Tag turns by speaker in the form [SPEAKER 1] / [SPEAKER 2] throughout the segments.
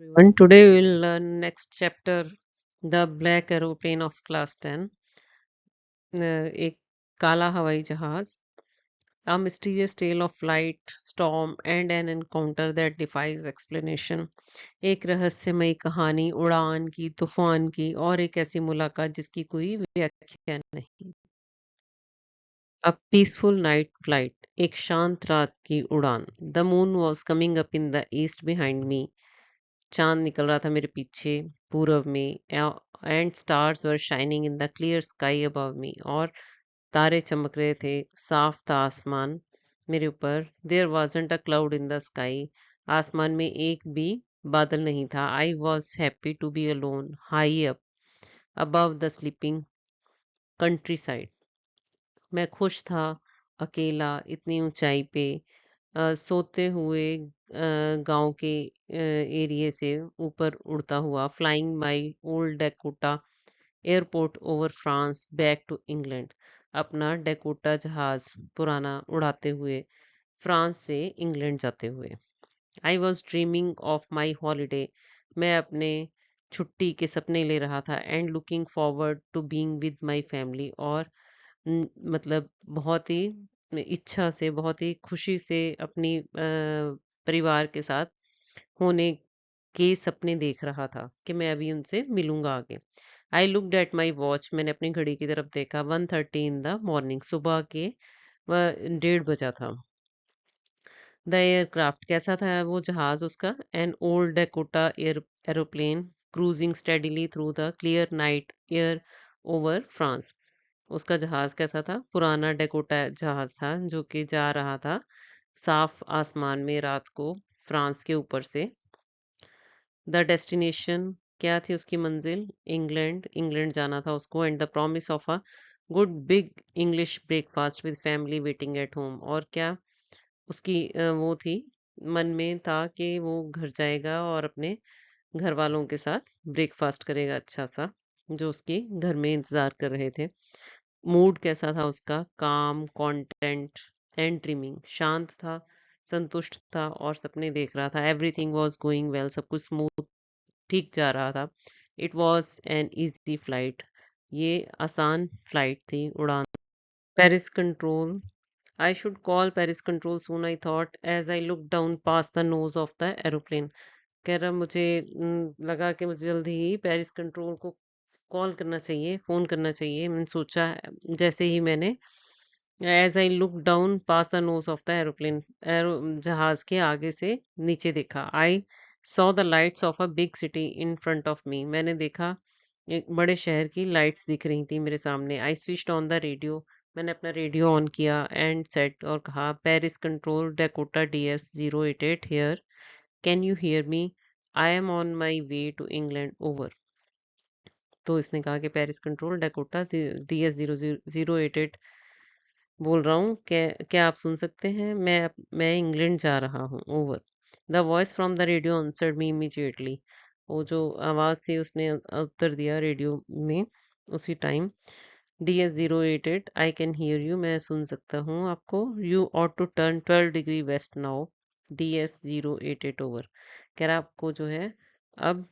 [SPEAKER 1] everyone. Today we will learn next chapter, The Black Aeroplane of Class 10. एक काला हवाई जहाज. A mysterious tale of flight, storm and an encounter that defies explanation. एक रहस्यमयी कहानी उड़ान की, तूफान की और एक ऐसी मुलाकात जिसकी कोई व्याख्या नहीं. A peaceful night flight. एक शांत रात की उड़ान. The moon was coming up in the east behind me. चांद निकल रहा था मेरे पीछे पूरब में and stars were shining in the clear sky above मी और तारे चमक रहे थे साफ था आसमान मेरे ऊपर there wasn't a cloud in the sky आसमान में एक भी बादल नहीं था I was happy to be alone high up above the sleeping countryside मैं खुश था अकेला इतनी ऊंचाई पे सोते हुए गांव के एरिया से ऊपर उड़ता हुआ flying my old Dakota airport over France back to England अपना डेकोटा जहाज पुराना उड़ाते हुए फ्रांस से इंग्लैंड जाते हुए I was dreaming of my holiday मैं अपने छुट्टी के सपने ले रहा था and looking forward to being with my family और मतलब बहुत ही इच्छा से बहुत ही खुशी से अपनी परिवार के साथ होने के सपने देख रहा था कि मैं अभी उनसे मिलूंगा आगे I looked at my watch मैंने अपनी घड़ी की तरफ देखा 1:30 इन द मॉर्निंग सुबह के 1:30 बजा था द एयरक्राफ्ट कैसा था वो जहाज उसका an old Dakota aeroplane cruising steadily through the clear night air over France उसका जहाज कैसा था पुराना डेकोटा जहाज था जो कि जा रहा था साफ आसमान में रात को फ्रांस के ऊपर से द डेस्टिनेशन क्या थी उसकी मंजिल इंग्लैंड इंग्लैंड जाना था उसको and the promise of a good big English breakfast with family waiting at home और क्या उसकी वो थी मन में था कि वो घर जाएगा और अपने घर वालों के साथ ब्रेकफास्ट करेगा अच्छा सा जो उसके घर में इंतजार कर रहे थे मूड कैसा था उसका काम कंटेंट एंड ड्रीमिंग शांत था संतुष्ट था और सपने देख रहा था एवरीथिंग वाज गोइंग वेल सब कुछ स्मूथ ठीक जा रहा था it was an easy flight ये आसान फ्लाइट थी उड़ान Paris control I should call Paris control soon, I thought, as I looked down past the nose of the aeroplane. कह रहा मुझे लगा कि मुझे जल्दी ही पेरिस कंट्रोल को कॉल करना चाहिए फ़ोन करना चाहिए मैंने सोचा जैसे ही मैंने as I look down past the nose of the aeroplane जहाज के आगे से नीचे देखा I saw the lights of a big city in front of me मैंने देखा एक बड़े शहर की लाइट्स दिख रही थी मेरे सामने I switched on the radio मैंने अपना रेडियो ऑन किया एंड सेट और कहा Paris control Dakota DS 088 here can you hear me I am on my way to England over तो इसने कहा कि पेरिस कंट्रोल डेकोटा DS 088 बोल रहा हूँ क्या क्या आप सुन सकते हैं मैं इंग्लैंड जा रहा हूँ over the voice from the radio answered me immediately वो जो आवाज़ थी उसने उत्तर दिया रेडियो में उसी time DS 088 I can hear you मैं सुन सकता हूँ आपको you ought to turn 12 degree west now DS 088 over कह रहा आपको जो है अब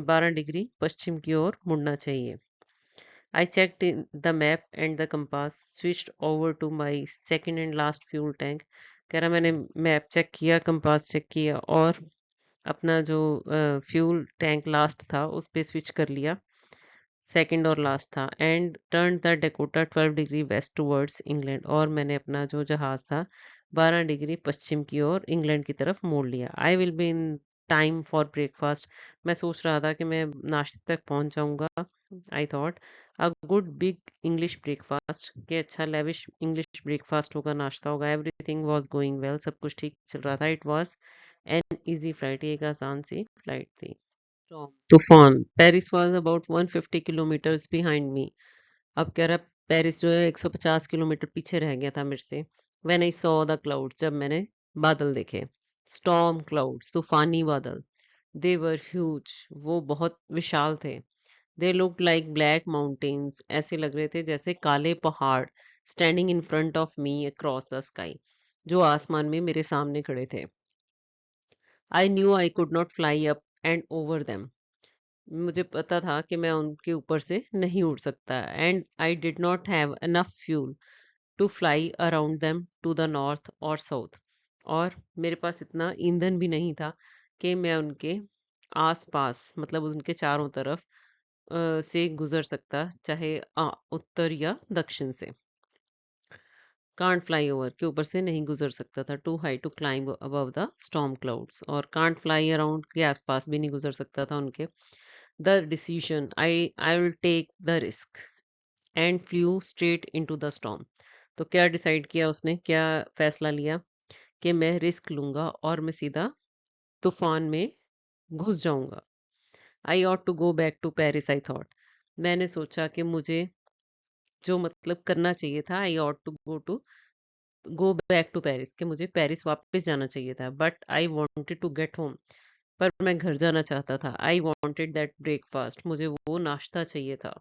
[SPEAKER 1] 12 डिग्री पश्चिम की ओर मुड़ना चाहिए I checked in the map and the compass, switched over to my second and last fuel tank. कह रहा मैंने मैप चेक किया कंपास चेक किया और अपना जो फ्यूल टैंक लास्ट था उस पे स्विच कर लिया सेकंड और लास्ट था and turn the Dakota 12 degree waste towards England और मैंने अपना जो जहाज था 12 डिग्री पश्चिम की ओर इंग्लैंड की तरफ मोड़ लिया I will be in time for breakfast मैं सोच रहा था कि मैं नाश्ते तक पहुंच जाऊंगा I thought a good big English breakfast के अच्छा लेविश इंग्लिश ब्रेकफास्ट होगा नाश्ता होगा एवरीथिंग वाज गोइंग वेल सब कुछ ठीक चल रहा था it was an easy flight एक आसान सी फ्लाइट थी तूफान Paris was about 150 kilometres behind me अब कह रहा पेरिस जो है 150 किलोमीटर पीछे रह गया था मेरे से when I saw the clouds जब मैंने बादल देखे स्टॉर्म क्लाउड्स तूफानी बादल दे वर ह्यूज वो बहुत विशाल थे they looked like black mountains ऐसे लग रहे थे जैसे काले पहाड़ standing in front of me across the sky जो आसमान में मेरे सामने खड़े थे I knew I could not fly up and over them. मुझे पता था कि मैं उनके ऊपर से नहीं उड़ सकता, and I did not have enough fuel to fly around them to the north or south. और मेरे पास इतना ईंधन भी नहीं था कि मैं उनके आस-पास मतलब उनके चारों तरफ से गुजर सकता, चाहे उत्तर या दक्षिण से। कांट फ्लाई ओवर के ऊपर से नहीं गुजर सकता था, too high to climb above the storm clouds, और कांट फ्लाई अराउंड के आसपास भी नहीं गुजर सकता था उनके। The decision, I will take the risk and flew straight into the storm. तो क्या डिसाइड किया उसने, क्या फैसला लिया कि मैं रिस्क लूंगा और मैं सीधा तूफान में घुस जाऊंगा। I ought to go back to Paris, I thought. मैंने सोचा कि मुझे जो मतलब करना चाहिए था, I ought to go back to Paris, कि मुझे पेरिस वापस जाना चाहिए था, but I wanted to get home. पर मैं घर जाना चाहता था। आई वॉन्टेड दैट ब्रेकफास्ट, मुझे वो नाश्ता चाहिए था।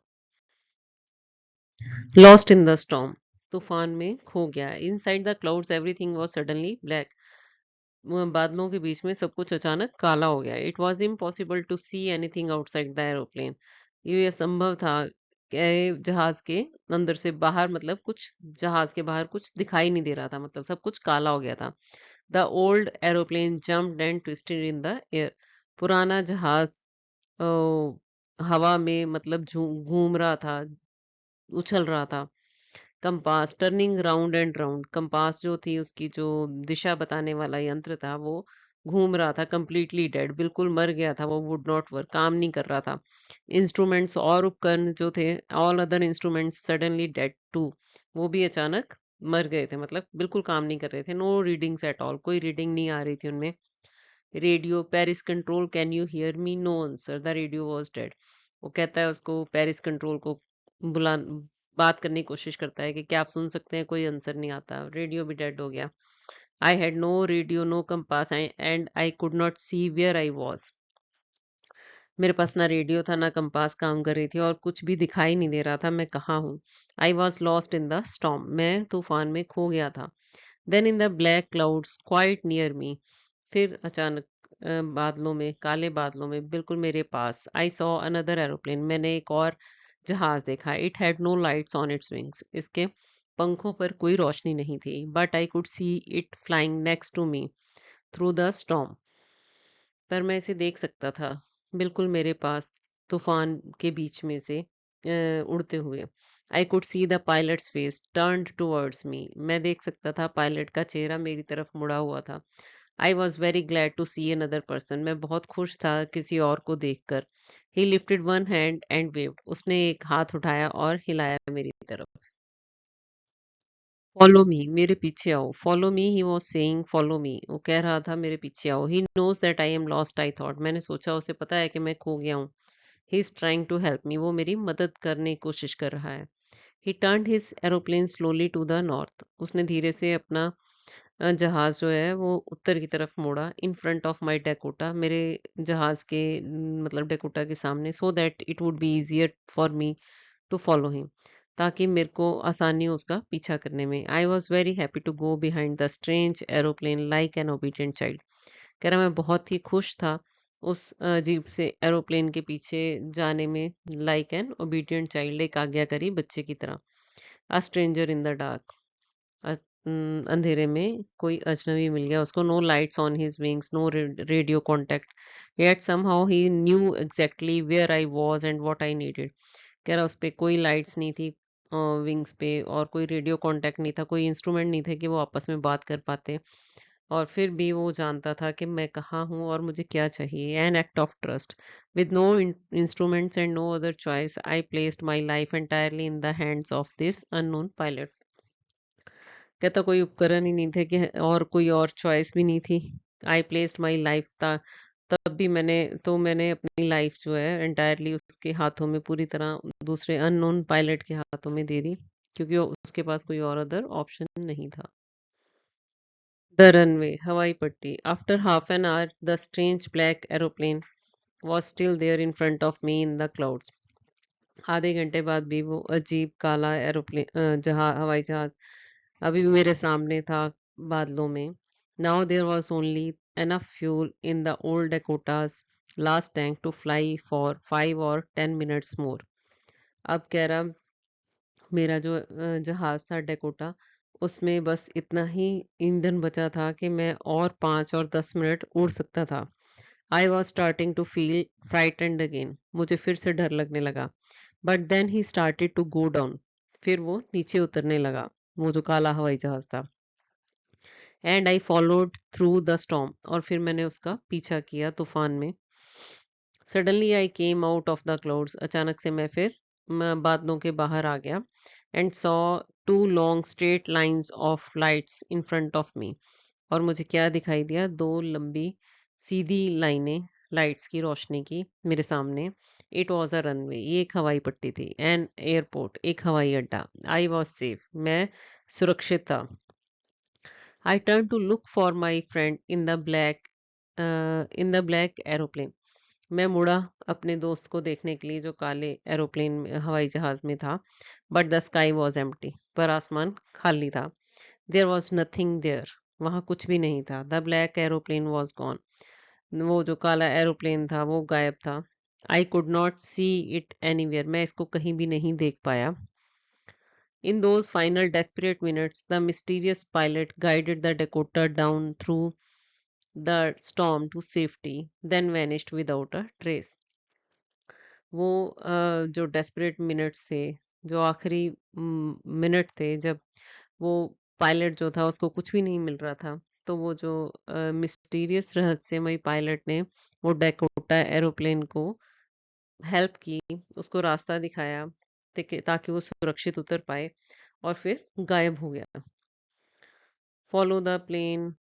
[SPEAKER 1] लॉस्ट इन द स्टॉर्म, तूफान में खो गया। Inside the clouds everything was suddenly black, बादलों के बीच में सब कुछ अचानक काला हो गया। It was impossible to see anything outside the aeroplane, ये असंभव था कि जहाज के अंदर से बाहर, मतलब कुछ जहाज के बाहर कुछ दिखाई नहीं दे रहा था, मतलब सब कुछ काला हो गया था। The old aeroplane jumped and twisted in the air, पुराना जहाज अ, हवा में मतलब घूम रहा था, उछल रहा था। Compass turning round and round, compass जो थी उसकी जो दिशा बताने वाला यंत्र था वो घूम रहा था, कंप्लीटली डेड, बिल्कुल मर गया था वो, वुड नॉट वर्क, काम नहीं कर रहा था। इंस्ट्रूमेंट्स और उपकरण जो थे, all other instruments suddenly dead too, वो भी अचानक मर गए थे, मतलब बिल्कुल काम नहीं कर रहे थे। नो रीडिंग्स एट ऑल, कोई रीडिंग नहीं आ रही थी उनमें। Radio, Paris control, can you hear me, no answer, the radio was dead. वो कहता है उसको, पेरिस कंट्रोल को बुला बात करने की कोशिश करता है कि क्या आप सुन सकते हैं, कोई आंसर नहीं आता, रेडियो भी डेड हो गया। I had no radio, no compass and I could not see where I was. मेरे पास ना रेडियो था ना कंपास काम कर रही थी, और कुछ भी दिखाई नहीं दे रहा था मैं कहाँ हूँ। I was lost in the storm, मैं तूफान में खो गया था। Then in the black clouds quite near me, फिर अचानक बादलों में, काले बादलों में बिल्कुल मेरे पास, आई सॉ अनदर एरोप्लेन, मैंने एक और जहाज देखा। It had no lights on its wings, इसके पंखों पर कोई रोशनी नहीं थी, but I could see it flying next to me through the storm, पर मैं इसे देख सकता था बिल्कुल मेरे पास, तूफान के बीच में से उड़ते हुए। आई could see the pilots face turned towards me, मैं देख सकता था पायलट का चेहरा मेरी तरफ मुड़ा हुआ था। I was very glad to see another person, मैं बहुत खुश था किसी और को देखकर। He lifted one hand and waved, उसने एक हाथ उठाया और हिलाया मेरी तरफ। फॉलो मी, मेरे पीछे आओ। Follow me, he was saying follow me, वो कह रहा था मेरे पीछे आओ। He knows that I am lost, I thought, मैंने सोचा उसे पता है कि मैं खो गया हूँ। He is trying to help me, वो मेरी मदद करने की कोशिश कर रहा है। He turned his aeroplane slowly to the north, उसने धीरे से अपना जहाज जो है वो उत्तर की तरफ मोड़ा। In front of my Dakota, मेरे जहाज के मतलब डेकोटा के सामने, so that it would be easier for me to follow him, ताकि मेरे को आसानी हो उसका पीछा करने में। I was very happy to go behind the strange aeroplane like an obedient child, कह रहा मैं बहुत ही खुश था उस अजीब से एरोप्लेन के पीछे जाने में, लाइक एन ओबीडियंट चाइल्ड, एक आज्ञाकारी बच्चे की तरह। A stranger in the dark, अंधेरे में कोई अजनबी मिल गया उसको। No lights on his wings, no radio contact, yet somehow he knew exactly where I was and what I needed, कह रहा उस पे कोई लाइट्स नहीं थी विंग्स पे, और कोई रेडियो कांटेक्ट नहीं था, कोई इंस्ट्रूमेंट नहीं थे कि वो आपस में बात कर पाते, और फिर भी वो जानता था कि मैं कहाँ हूँ और मुझे क्या चाहिए। An act of trust, with no instruments and no other choice, I placed my life entirely in the hands of this unknown pilot. कहता कोई उपकरण ही नहीं थे कि, और कोई और चॉइस भी नहीं थी। आई प्लेस्ड माई लाइफ, तब भी मैंने अपनी लाइफ जो है एंटायरली उसके हाथों में, पूरी तरह दूसरे अननोन पायलट के हाथों में दे दी, क्योंकि उसके पास कोई और अदर ऑप्शन नहीं था। द रनवे, हवाई पट्टी। After half an hour the strange black aeroplane was still there in front of me in the clouds, आधे घंटे बाद भी वो अजीब काला एरोप्लेन हवाई जहाज अभी भी मेरे सामने था, बादलों में। Now there was only enough fuel in the old Dakotas last tank to fly for 5 or 10 minutes more. अब कह रहा मेरा जो जहाज था डेकोटा उसमें बस इतना ही ईंधन बचा था कि मैं और 5 और 10 मिनट उड़ सकता था. I was starting to feel frightened again. मुझे फिर से डर लगने लगा. But then he started to go down. फिर वो नीचे उतरने लगा, वो जो काला हवाई जहाज था. And I followed through the storm. और फिर मैंने उसका पीछा किया तूफान में. Suddenly I came out of the clouds. अचानक से मैं फिर बादलों के बाहर आ गया. And saw two long straight lines of lights in front of me. और मुझे क्या दिखाई दिया? दो लंबी सीधी लाइनें लाइट्स की रोशनी की मेरे सामने. It was a runway. ये एक हवाई पट्टी थी. एन एयरपोर्ट, एक हवाई अड्डा. I was safe. मैं सुरक्षित था. I turn to look for my friend in the black aeroplane. मैं मुड़ा अपने दोस्त को देखने के लिए जो काले एरोप्लेन हवाई जहाज में था. But the sky was empty. पर आसमान खाली था. There was nothing there. वहां कुछ भी नहीं था. The black aeroplane was gone. वो जो काला एरोप्लेन था वो गायब था. I could not see it anywhere. मैं इसको कहीं भी नहीं देख पाया. In those final desperate minutes, the mysterious pilot guided the Dakota down through the storm to safety, then vanished without a trace. वो जो डेस्परेट मिनट्स थे, जो आखिरी मिनट थे जब वो पायलट जो था उसको कुछ भी नहीं मिल रहा था, तो वो जो मिस्टीरियस रहस्यमय पायलट ने वो डेकोटा एरोप्लेन को हेल्प की, उसको रास्ता दिखाया ताकि वो सुरक्षित उतर पाए, और फिर गायब हो गया. Follow the plane,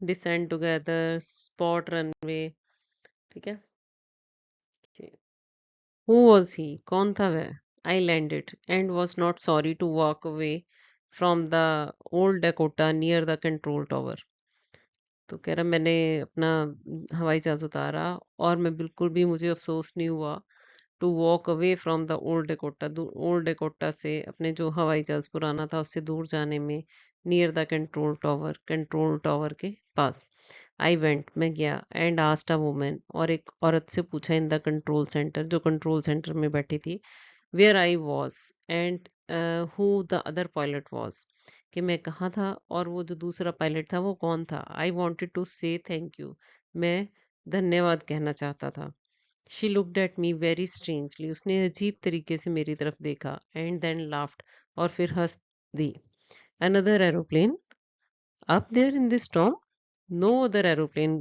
[SPEAKER 1] descend together, spot runway. ठीक है. Who was he? कौन था वह? I landed and was not sorry to walk away from the old Dakota near the control tower. तो कह रहा मैंने अपना हवाई जहाज उतारा और मैं बिल्कुल भी, मुझे अफसोस नहीं हुआ to walk away from the old Dakota. Old Dakota से, अपने जो हवाई जहाज पुराना था उससे दूर जाने में. Near the control tower, control tower के पास. आई वेंट, मैं गया. एंड आस्क्ड अ वुमन, और एक औरत से पूछा इन द कंट्रोल सेंटर, जो कंट्रोल सेंटर में बैठी थी, where I was and who the other pilot was. कि मैं कहाँ था और वो जो दूसरा पायलट था वो कौन था. I wanted to say thank you. मैं धन्यवाद कहना चाहता था. She looked at me very strangely. उसने अजीब तरीके से मेरी तरफ देखा. And then laughed. और फिर हंस दी. Another aeroplane up there in this storm? No other aeroplane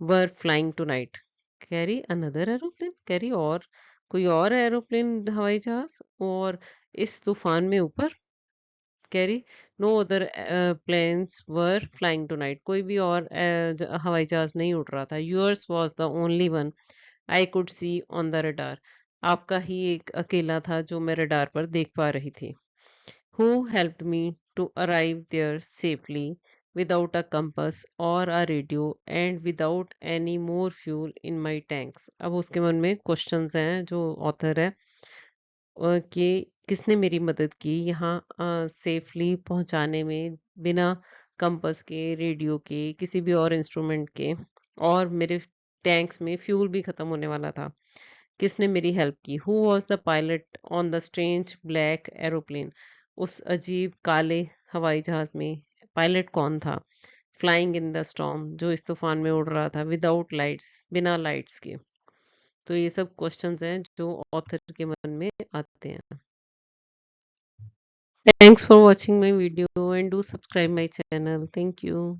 [SPEAKER 1] were flying tonight. Carry another aeroplane, carry और कोई और एरोप्लेन, हवाई जहाज और इस तूफान में ऊपर. Carrie no other planes were flying tonight. कोई भी और हवाई जहाज नहीं उड़ रहा था. Yours was the only one I could see on the radar. आपका ही एक अकेला था जो मैं रडार पर देख पा रही थी. Who helped me to arrive there safely without a compass or a radio and without any more fuel in my tanks. अब उसके मन में क्वेश्चंस हैं, जो ऑथर है, कि किसने मेरी मदद की यहाँ सेफली पहुंचाने में, बिना कंपास के, रेडियो के, किसी भी और इंस्ट्रूमेंट के, और मेरे टैंक्स में फ्यूल भी खत्म होने वाला था. किसने मेरी हेल्प की? Who was the pilot on the strange black aeroplane. उस अजीब काले हवाई जहाज में पायलट कौन था? फ्लाइंग इन द स्टॉर्म, जो इस तूफान में उड़ रहा था, विदाउट लाइट्स, बिना लाइट्स के. तो ये सब क्वेश्चंस हैं जो ऑथर के मन में आते हैं. Thanks for watching my video and do subscribe my channel. Thank you.